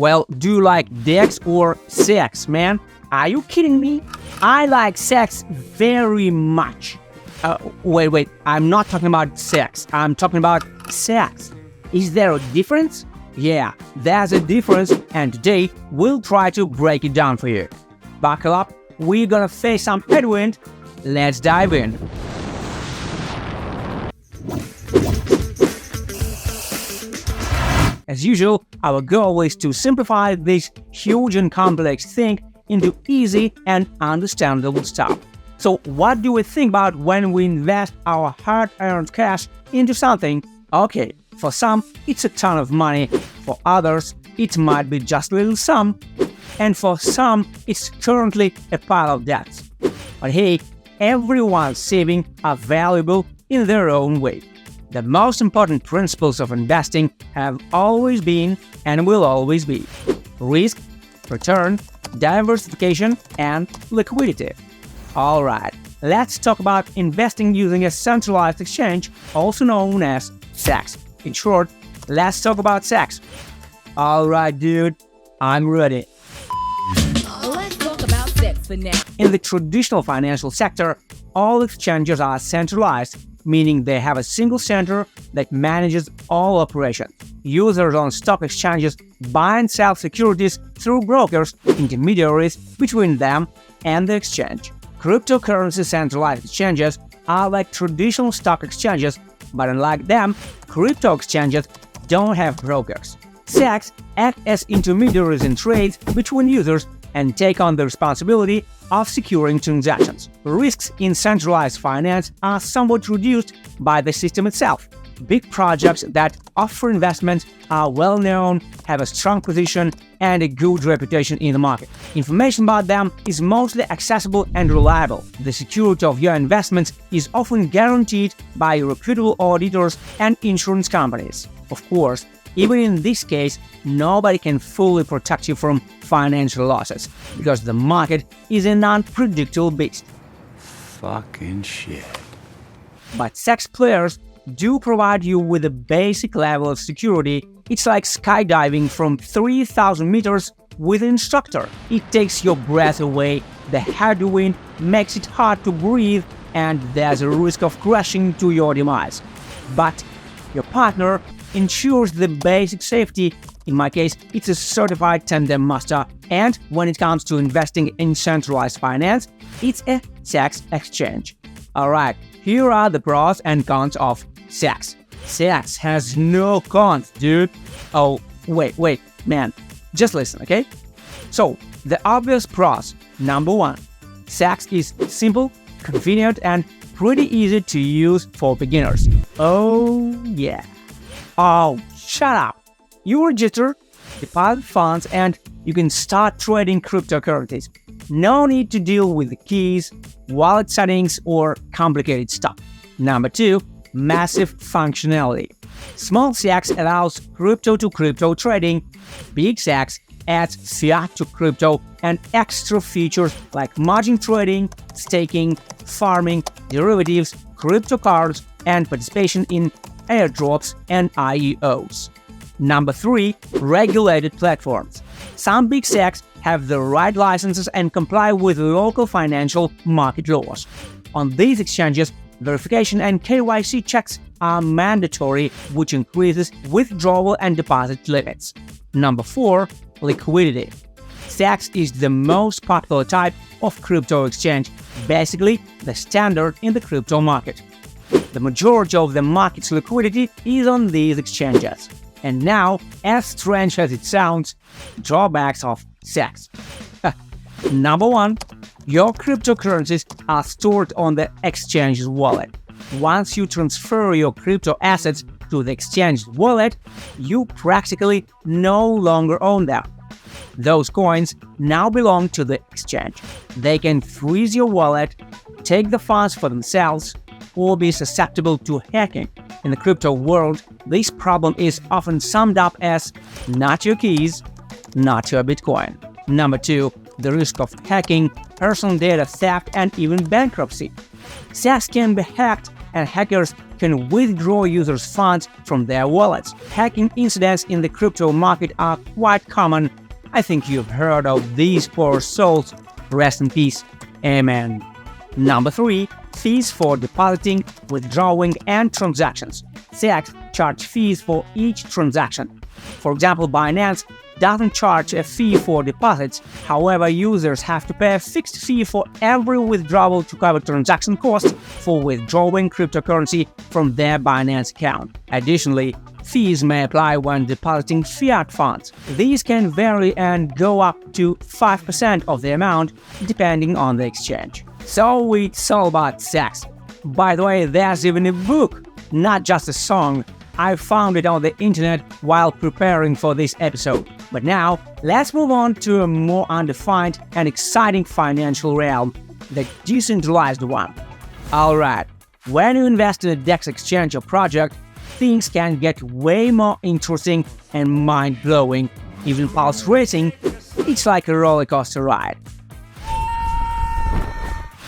Well, do you like DEX or CEX, man? Are you kidding me? I like CEX very much. Wait, I'm not talking about sex. I'm talking about CEX. Is there a difference? Yeah, there's a difference, and today we'll try to break it down for you. Buckle up, we're gonna face some headwind. Let's dive in. As usual, our goal is to simplify this huge and complex thing into easy and understandable stuff. So what do we think about when we invest our hard-earned cash into something? Okay, for some, it's a ton of money. For others, it might be just a little sum. And for some, it's currently a pile of debts. But hey, everyone's savings are valuable in their own way. The most important principles of investing have always been and will always be risk, return, diversification, and liquidity. Alright, let's talk about investing using a centralized exchange, also known as CEX. In short, let's talk about CEX. Alright, dude, I'm ready. Let's talk about CEX for now. In the traditional financial sector, all exchanges are centralized, meaning they have a single center that manages all operations. Users on stock exchanges buy and sell securities through brokers, intermediaries between them and the exchange. Cryptocurrency centralized exchanges are like traditional stock exchanges, but unlike them, crypto exchanges don't have brokers. CEX act as intermediaries in trades between users and take on the responsibility of securing transactions. Risks in centralized finance are somewhat reduced by the system itself. Big projects that offer investments are well known, have a strong position, and a good reputation in the market. Information about them is mostly accessible and reliable. The security of your investments is often guaranteed by reputable auditors and insurance companies. Of course, even in this case, nobody can fully protect you from financial losses, because the market is an unpredictable beast. Fucking shit. But CEX players do provide you with a basic level of security. It's like skydiving from 3,000 meters with an instructor. It takes your breath away, the headwind makes it hard to breathe, and there's a risk of crashing to your demise. But your partner ensures the basic safety. In my case, it's a certified tandem master, and when it comes to investing in centralized finance, it's a CEX exchange. Alright, here are the pros and cons of CEX. CEX has no cons, dude. Oh, wait, man. Just listen, okay? So, the obvious pros. Number 1. CEX is simple, convenient, and pretty easy to use for beginners. Oh, yeah. Oh, shut up. You register, deposit funds, and you can start trading cryptocurrencies. No need to deal with the keys, wallet settings, or complicated stuff. Number 2, massive functionality. Small CEX allows crypto-to-crypto trading. Big CEX adds fiat to crypto and extra features like margin trading, staking, farming, derivatives, crypto cards, and participation in airdrops and IEOs. Number 3, regulated platforms. Some big CEX have the right licenses and comply with local financial market laws. On these exchanges, verification and KYC checks are mandatory, which increases withdrawal and deposit limits. Number 4, liquidity. CEX is the most popular type of crypto exchange, basically the standard in the crypto market. The majority of the market's liquidity is on these exchanges. And now, as strange as it sounds, drawbacks of CEX. Number 1, your cryptocurrencies are stored on the exchange's wallet. Once you transfer your crypto assets to the exchange's wallet, you practically no longer own them. Those coins now belong to the exchange. They can freeze your wallet, take the funds for themselves, or be susceptible to hacking. In the crypto world, this problem is often summed up as not your keys, not your Bitcoin. Number 2, the risk of hacking, personal data theft, and even bankruptcy. CEX can be hacked, and hackers can withdraw users' funds from their wallets. Hacking incidents in the crypto market are quite common. I think you've heard of these poor souls. Rest in peace. Amen. Number 3. Fees for depositing, withdrawing, and transactions. CEX charge fees for each transaction. For example, Binance doesn't charge a fee for deposits. However, users have to pay a fixed fee for every withdrawal to cover transaction costs for withdrawing cryptocurrency from their Binance account. Additionally, fees may apply when depositing fiat funds. These can vary and go up to 5% of the amount depending on the exchange. So it's all about CEX. By the way, there's even a book, not just a song. I found it on the internet while preparing for this episode. But now, let's move on to a more undefined and exciting financial realm, the decentralized one. Alright, when you invest in a DEX exchange or project, things can get way more interesting and mind-blowing. Even pulse racing, it's like a roller coaster ride.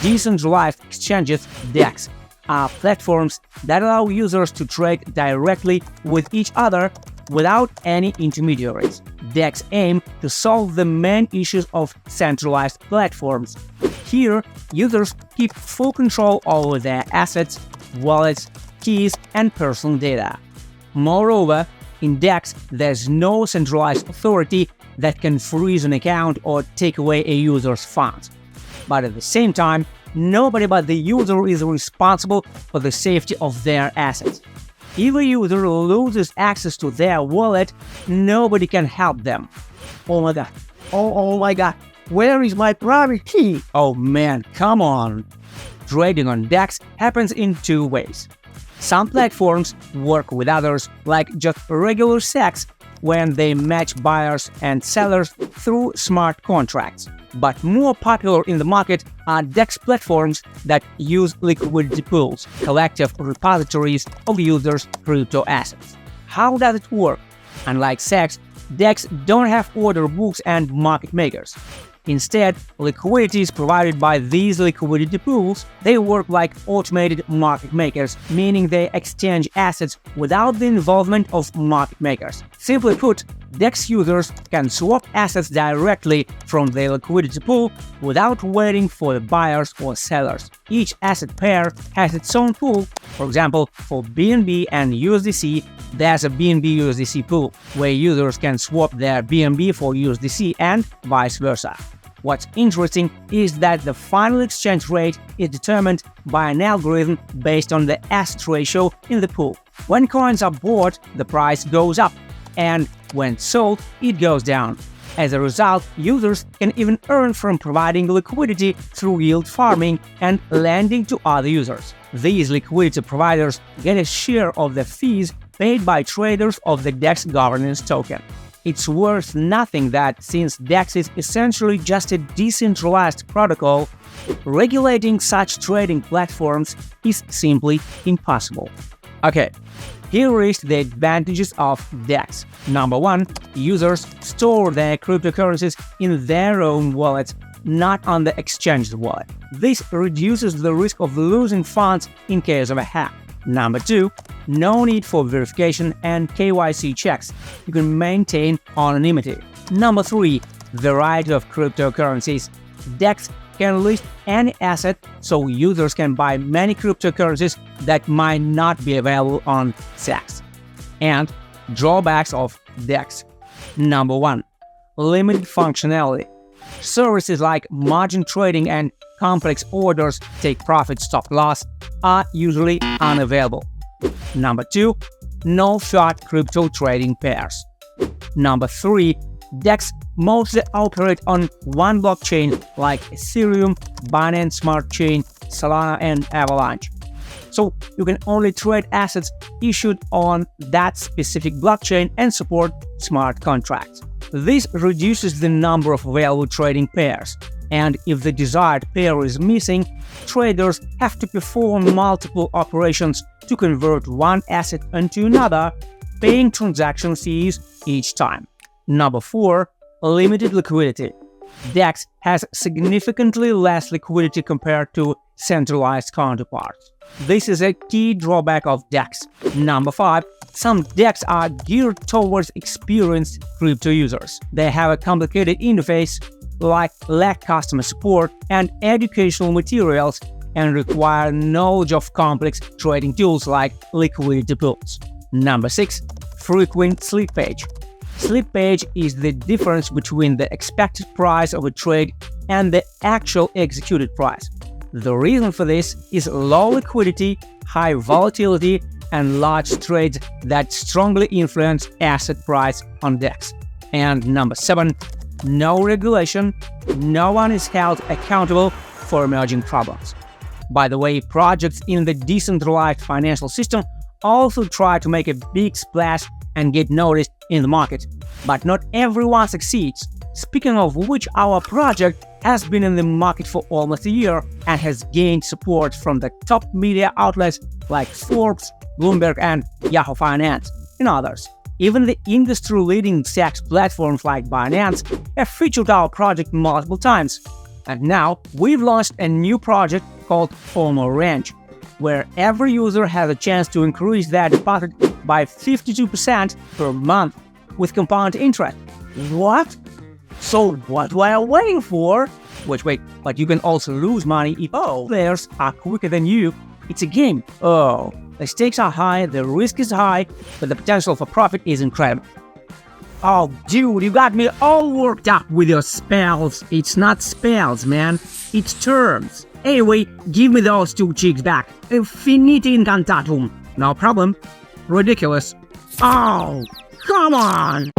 Decentralized exchanges, DEX, are platforms that allow users to trade directly with each other without any intermediaries. DEX aim to solve the main issues of centralized platforms. Here, users keep full control over their assets, wallets, keys, and personal data. Moreover, in DEX, there's no centralized authority that can freeze an account or take away a user's funds. But at the same time, nobody but the user is responsible for the safety of their assets. If a user loses access to their wallet, nobody can help them. Oh my god. Oh my god. Where is my private key? Oh man, come on. Trading on DEX happens in two ways. Some platforms work with others, like just regular CEX, when they match buyers and sellers through smart contracts. But more popular in the market are DEX platforms that use liquidity pools, collective repositories of users' crypto assets. How does it work? Unlike CEX, DEX don't have order books and market makers. Instead, liquidity is provided by these liquidity pools. They work like automated market makers, meaning they exchange assets without the involvement of market makers. Simply put, DEX users can swap assets directly from their liquidity pool without waiting for the buyers or sellers. Each asset pair has its own pool. For example, for BNB and USDC, there's a BNB USDC pool, where users can swap their BNB for USDC and vice versa. What's interesting is that the final exchange rate is determined by an algorithm based on the asset ratio in the pool. When coins are bought, the price goes up, and when sold, it goes down. As a result, users can even earn from providing liquidity through yield farming and lending to other users. These liquidity providers get a share of the fees paid by traders of the DEX governance token. It's worth nothing that since DEX is essentially just a decentralized protocol, regulating such trading platforms is simply impossible. Okay, here is the advantages of DEX. Number 1, users store their cryptocurrencies in their own wallets, not on the exchange's wallet. This reduces the risk of losing funds in case of a hack. Number 2, no need for verification and KYC checks. You can maintain anonymity. Number 3, variety of cryptocurrencies. DEX can list any asset, so users can buy many cryptocurrencies that might not be available on CEX. And drawbacks of DEX. Number 1, limited functionality. Services like margin trading and complex orders, take profit, stop loss, are usually unavailable. Number 2, no fiat crypto trading pairs. Number 3, DEX mostly operate on one blockchain like Ethereum, Binance Smart Chain, Solana, and Avalanche. So you can only trade assets issued on that specific blockchain and support smart contracts. This reduces the number of available trading pairs, and if the desired pair is missing, traders have to perform multiple operations to convert one asset into another, paying transaction fees each time. Number 4, limited liquidity. DEX has significantly less liquidity compared to centralized counterparts. This is a key drawback of DEX. Number 5. Some DEX are geared towards experienced crypto users. They have a complicated interface, lack customer support and educational materials, and require knowledge of complex trading tools like liquidity pools. Number 6. Frequent slippage. Slippage is the difference between the expected price of a trade and the actual executed price. The reason for this is low liquidity, high volatility, and large trades that strongly influence asset price on DEX. And number 7, no regulation. No one is held accountable for emerging problems. By the way, projects in the decentralized financial system also try to make a big splash and get noticed in the market, but not everyone succeeds. Speaking of which, our project has been in the market for almost a year and has gained support from the top media outlets like Forbes, Bloomberg, and Yahoo Finance, and others. Even the industry-leading CEX platforms like Binance have featured our project multiple times. And now, we've launched a new project called FOMO Range, where every user has a chance to increase their deposit by 52% per month with compound interest. What? So what were you waiting for? Wait, but you can also lose money if players are quicker than you. It's a game. The stakes are high, the risk is high, but the potential for profit is incredible. Oh, dude, you got me all worked up with your spells. It's not spells, man. It's terms. Anyway, give me those 2 chicks back. Infinite incantatum. No problem. Ridiculous. Oh, come on!